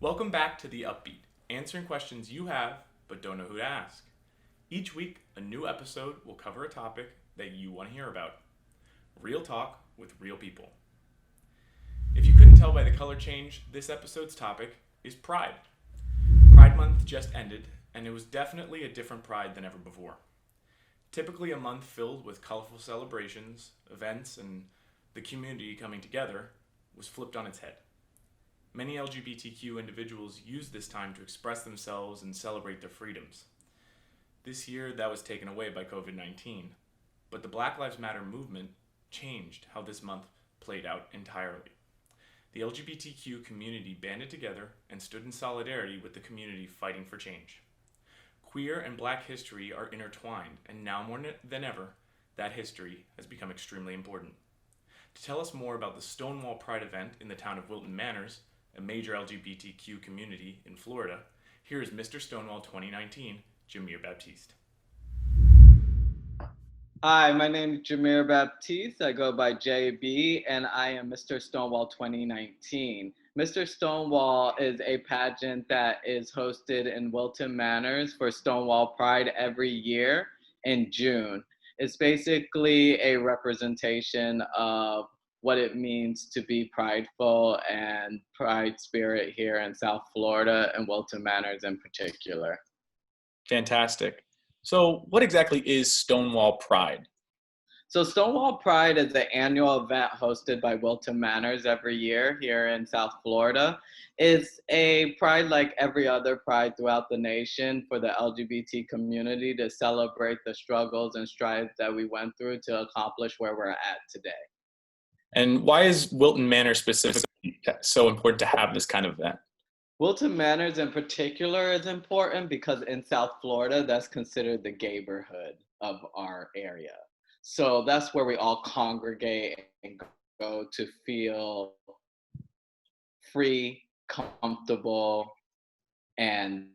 Welcome back to the Upbeat, answering questions you have but don't know who to ask. Each week, a new episode will cover a topic that you want to hear about. Real talk with real people. If you couldn't tell by the color change, this episode's topic is Pride. Pride Month just ended, and it was definitely a different Pride than ever before. Typically a month filled with colorful celebrations, events, and the community coming together was flipped on its head. Many LGBTQ individuals use this time to express themselves and celebrate their freedoms. This year, that was taken away by COVID-19, but the Black Lives Matter movement changed how this month played out entirely. The LGBTQ community banded together and stood in solidarity with the community fighting for change. Queer and Black history are intertwined, and now more than ever, that history has become extremely important. To tell us more about the Stonewall Pride event in the town of Wilton Manors, a major LGBTQ community in Florida, here is Mr. Stonewall 2019, Jameer Baptiste. Hi, my name is Jameer Baptiste. I go by JB, and I am Mr. Stonewall 2019. Mr. Stonewall is a pageant that is hosted in Wilton Manors for Stonewall Pride every year in June. It's basically a representation of what it means to be prideful and pride spirit here in South Florida and Wilton Manors in particular. Fantastic. So what exactly is Stonewall Pride? So Stonewall Pride is an annual event hosted by Wilton Manors every year here in South Florida. It's a pride like every other pride throughout the nation for the LGBT community to celebrate the struggles and strides that we went through to accomplish where we're at today. And why is Wilton Manor specifically so important to have this kind of event? Wilton Manors in particular is important because in South Florida, that's considered the neighborhood of our area. So that's where we all congregate and go to feel free, comfortable, and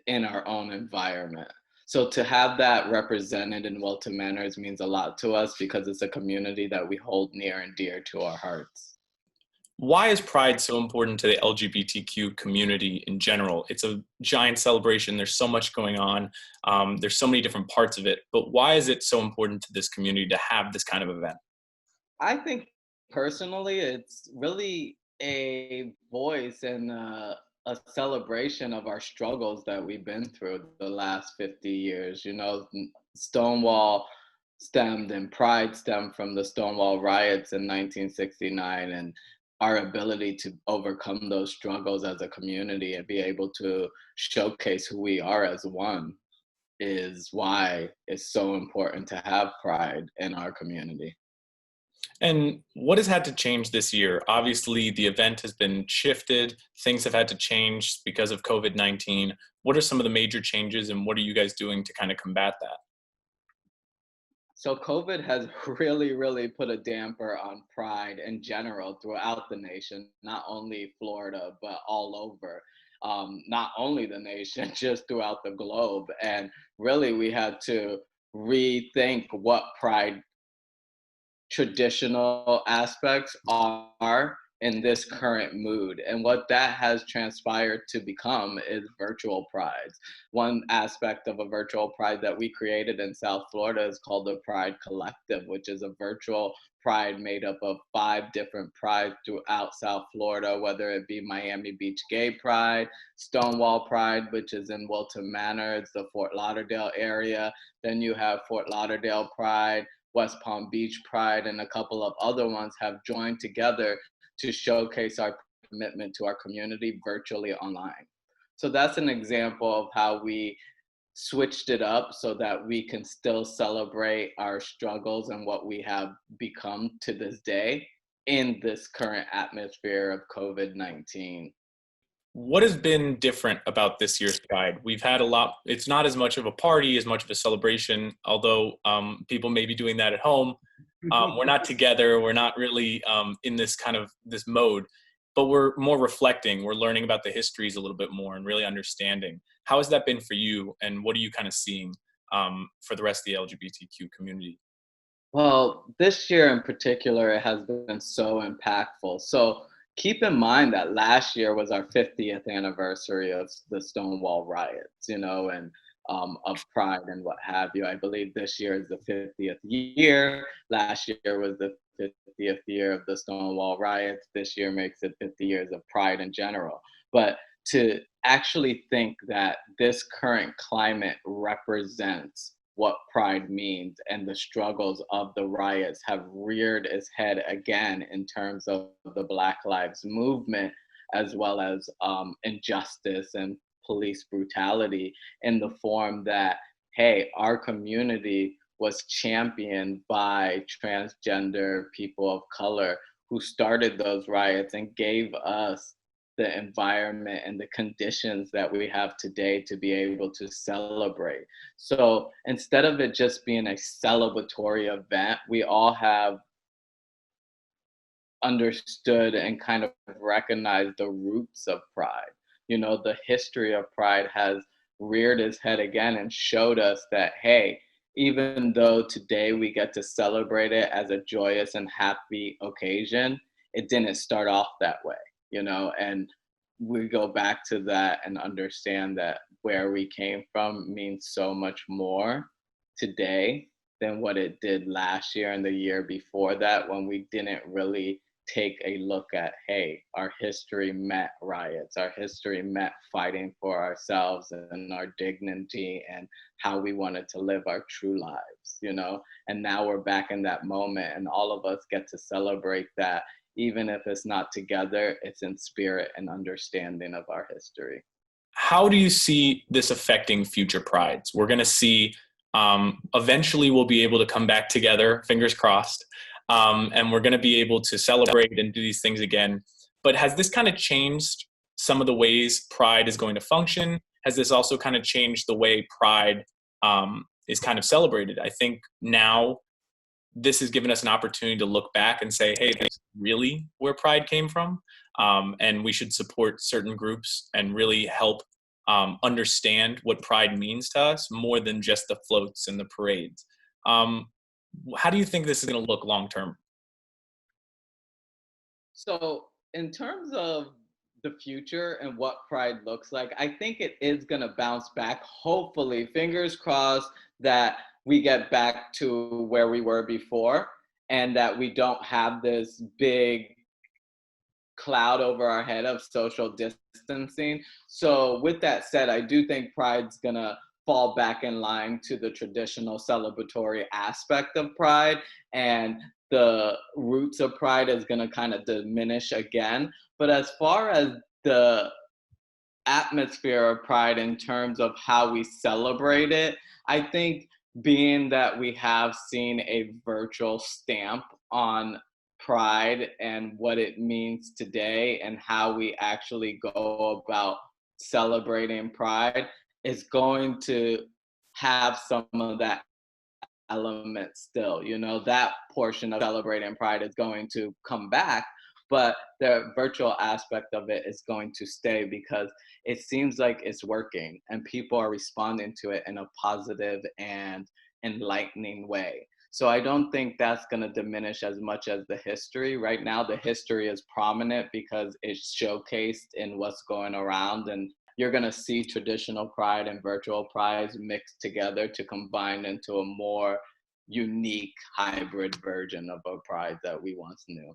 in our own environment. So to have that represented in Wilton Manors means a lot to us because it's a community that we hold near and dear to our hearts. Why is Pride so important to the LGBTQ community in general? It's a giant celebration. There's so much going on. There's so many different parts of it. But why is it so important to this community to have this kind of event? I think personally, it's really a voice and a celebration of our struggles that we've been through the last 50 years. You know, Stonewall stemmed and Pride stemmed from the Stonewall riots in 1969, and our ability to overcome those struggles as a community and be able to showcase who we are as one is why it's so important to have Pride in our community. And what has had to change this year? Obviously, the event has been shifted. Things have had to change because of COVID-19. What are some of the major changes, and what are you guys doing to kind of combat that? So COVID has really put a damper on Pride in general throughout the nation, not only Florida, but all over. Not only the nation, just throughout the globe. And really, we had to rethink what Pride traditional aspects are in this current mood. And what that has transpired to become is virtual prides. One aspect of a virtual pride that we created in South Florida is called the Pride Collective, which is a virtual pride made up of 5 different prides throughout South Florida, whether it be Miami Beach Gay Pride, Stonewall Pride, which is in Wilton Manors, the Fort Lauderdale area. Then you have Fort Lauderdale Pride, West Palm Beach Pride, and a couple of other ones have joined together to showcase our commitment to our community virtually online. So that's an example of how we switched it up so that we can still celebrate our struggles and what we have become to this day in this current atmosphere of COVID-19. What has been different about this year's Pride? We've had a lot. It's not as much of a party, as much of a celebration, although people may be doing that at home. We're not together. We're not really in this mode, but we're more reflecting. We're learning about the histories a little bit more and really understanding. How has that been for you, and what are you kind of seeing for the rest of the LGBTQ community? Well, this year in particular, it has been so impactful. So keep in mind that last year was our 50th anniversary of the Stonewall riots, and of Pride and what have you. I believe this year is the 50th year. Last year was the 50th year of the Stonewall riots. This year makes it 50 years of Pride in general. But to actually think that this current climate represents what Pride means and the struggles of the riots have reared its head again in terms of the Black Lives Movement, as well as injustice and police brutality in the form that, hey, our community was championed by transgender people of color who started those riots and gave us the environment and the conditions that we have today to be able to celebrate. So instead of it just being a celebratory event, we all have understood and kind of recognized the roots of Pride. The history of Pride has reared its head again and showed us that, hey, even though today we get to celebrate it as a joyous and happy occasion, it didn't start off that way. And we go back to that and understand that where we came from means so much more today than what it did last year and the year before that, when we didn't really take a look at, hey, our history meant riots, our history meant fighting for ourselves and our dignity and how we wanted to live our true lives, And now we're back in that moment, and all of us get to celebrate that. Even if it's not together, it's in spirit and understanding of our history. How do you see this affecting future prides? We're going to see, eventually we'll be able to come back together, fingers crossed, and we're going to be able to celebrate and do these things again. But has this kind of changed some of the ways Pride is going to function? Has this also kind of changed the way Pride is kind of celebrated? I think now this has given us an opportunity to look back and say, hey, this is really where Pride came from. And we should support certain groups and really help understand what Pride means to us more than just the floats and the parades. How do you think this is going to look long term? So in terms of the future and what Pride looks like, I think it is going to bounce back. Hopefully, fingers crossed that we get back to where we were before and that we don't have this big cloud over our head of social distancing. So with that said, I do think Pride's gonna fall back in line to the traditional celebratory aspect of Pride, and the roots of Pride is gonna kind of diminish again. But as far as the atmosphere of Pride in terms of how we celebrate it, I think being that we have seen a virtual stamp on Pride and what it means today and how we actually go about celebrating Pride is going to have some of that element still. That portion of celebrating Pride is going to come back, but the virtual aspect of it is going to stay because it seems like it's working and people are responding to it in a positive and enlightening way. So I don't think that's going to diminish as much as the history. Right now, the history is prominent because it's showcased in what's going around, and you're going to see traditional Pride and virtual Pride mixed together to combine into a more unique hybrid version of a Pride that we once knew.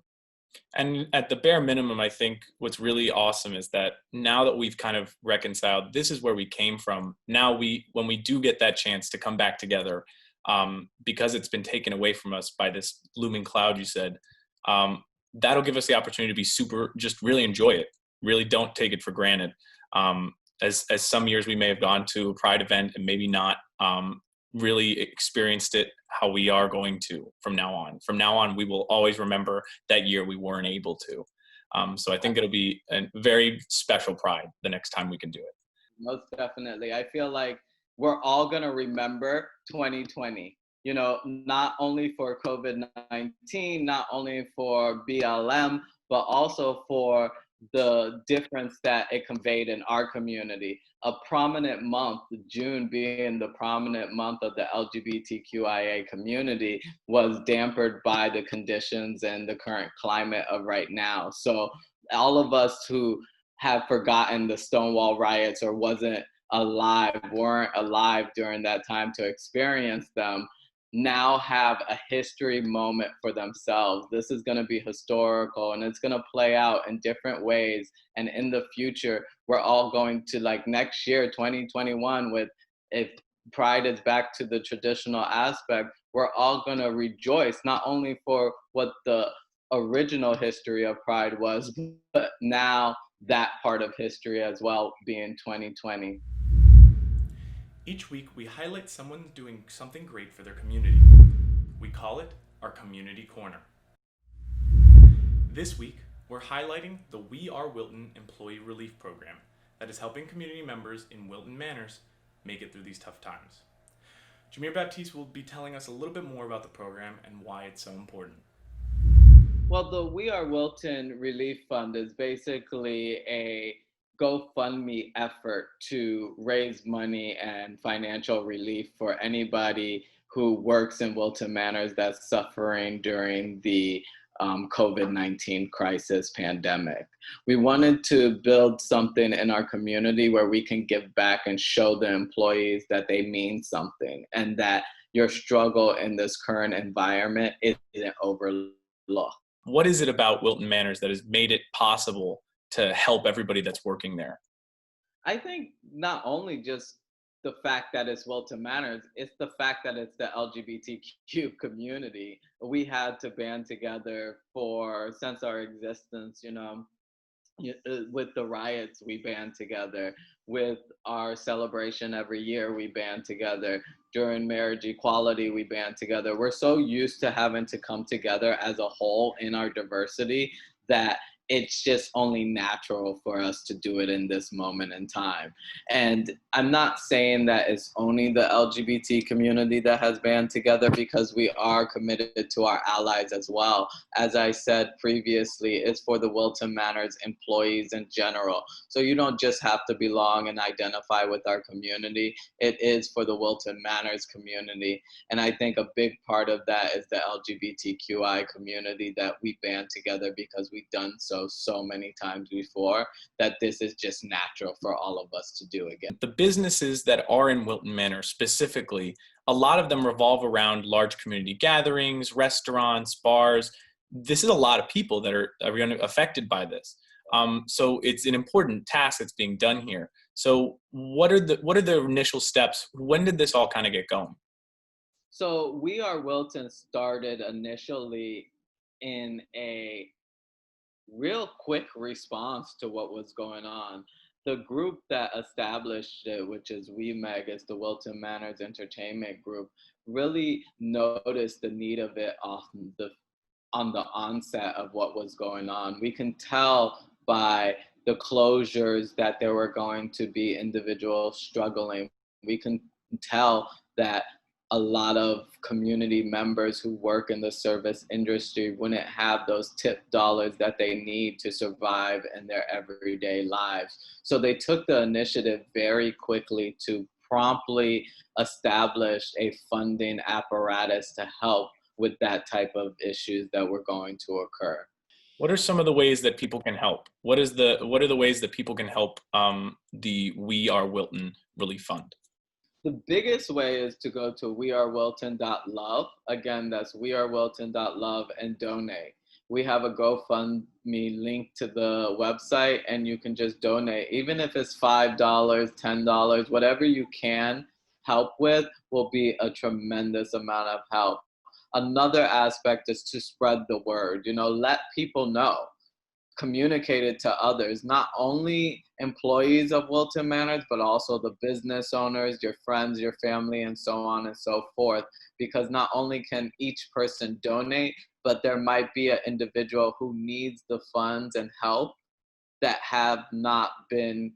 And at the bare minimum, I think what's really awesome is that now that we've kind of reconciled, this is where we came from. Now when we do get that chance to come back together, because it's been taken away from us by this looming cloud, you said, that'll give us the opportunity to be just really enjoy it. Really don't take it for granted. As some years we may have gone to a Pride event and maybe not really experienced it how we are going to from now on. From now on, we will always remember that year we weren't able to. So I think it'll be a very special Pride the next time we can do it. Most definitely. I feel like we're all going to remember 2020, not only for COVID-19, not only for BLM, but also for the difference that it conveyed in our community. A prominent month, June being the prominent month of the LGBTQIA community, was dampened by the conditions and the current climate of right now. So all of us who have forgotten the Stonewall riots or weren't alive during that time to experience them, now have a history moment for themselves. This is going to be historical, and it's going to play out in different ways. And in the future, we're all going to, like next year, 2021, if Pride is back to the traditional aspect, we're all going to rejoice, not only for what the original history of Pride was, but now that part of history as well being 2020. Each week, we highlight someone doing something great for their community. We call it our Community Corner. This week, we're highlighting the We Are Wilton Employee Relief Program that is helping community members in Wilton Manors make it through these tough times. Jameer Baptiste will be telling us a little bit more about the program and why it's so important. Well, the We Are Wilton Relief Fund is basically a GoFundMe effort to raise money and financial relief for anybody who works in Wilton Manors that's suffering during the COVID-19 crisis pandemic. We wanted to build something in our community where we can give back and show the employees that they mean something and that your struggle in this current environment isn't overlooked. What is it about Wilton Manors that has made it possible to help everybody that's working there? I think not only just the fact that it's Wilton Manors, it's the fact that it's the LGBTQ community. We had to band together since our existence, with the riots, we band together. With our celebration every year, we band together. During marriage equality, we band together. We're so used to having to come together as a whole in our diversity that it's just only natural for us to do it in this moment in time. And I'm not saying that it's only the LGBT community that has band together, because we are committed to our allies as well. As I said previously, it's for the Wilton Manors employees in general. So you don't just have to belong and identify with our community. It is for the Wilton Manors community. And I think a big part of that is the LGBTQI community, that we band together because we've done so many times before, that this is just natural for all of us to do again. The businesses that are in Wilton Manor specifically, a lot of them revolve around large community gatherings, restaurants, bars. This is a lot of people that are affected by this. So it's an important task that's being done here. So what are the initial steps? When did this all kind of get going? So We Are Wilton started initially in a real quick response to what was going on. The group that established it, which is WeMeg, is the Wilton Manors Entertainment Group, really noticed the need of it on the onset of what was going on. We can tell by the closures that there were going to be individuals struggling. We can tell that a lot of community members who work in the service industry wouldn't have those tip dollars that they need to survive in their everyday lives. So they took the initiative very quickly to promptly establish a funding apparatus to help with that type of issues that were going to occur. What are some of the ways that people can help? What are the ways that people can help the We Are Wilton Relief Fund? The biggest way is to go to wearewilton.love. Again, that's wearewilton.love, and donate. We have a GoFundMe link to the website, and you can just donate. Even if it's $5, $10, whatever you can help with will be a tremendous amount of help. Another aspect is to spread the word, let people know. Communicate it to others, not only employees of Wilton Manors, but also the business owners, your friends, your family, and so on and so forth. Because not only can each person donate, but there might be an individual who needs the funds and help that have not been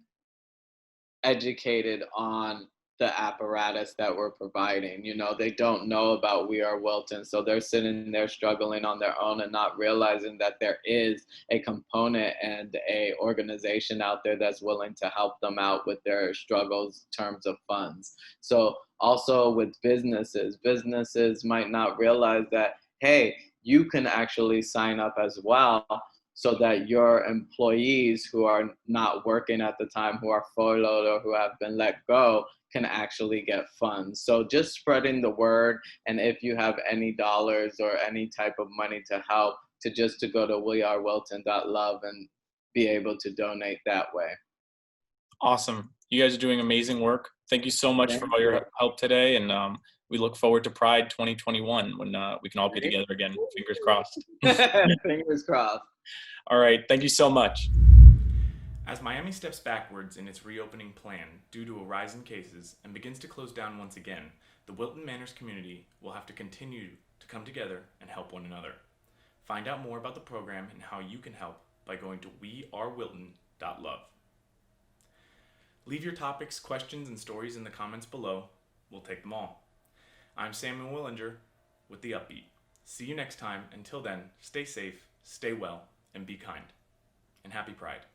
educated on the apparatus that we're providing. They don't know about We Are Wilton, so they're sitting there struggling on their own and not realizing that there is a component and a organization out there that's willing to help them out with their struggles in terms of funds. So also with businesses might not realize that, hey, you can actually sign up as well. so that your employees who are not working at the time, who are furloughed or who have been let go, can actually get funds. So just spreading the word, and if you have any dollars or any type of money to help, to go to wearewilton.love and be able to donate that way. Awesome. You guys are doing amazing work. Thank you so much for all your help today. And we look forward to Pride 2021 when we can all be together again. Fingers crossed. Fingers crossed. All right. Thank you so much. As Miami steps backwards in its reopening plan due to a rise in cases and begins to close down once again, the Wilton Manors community will have to continue to come together and help one another. Find out more about the program and how you can help by going to wearewilton.love. Leave your topics, questions, and stories in the comments below. We'll take them all. I'm Samuel Willinger with the Upbeat. See you next time. Until then, stay safe, stay well, and be kind. And happy Pride.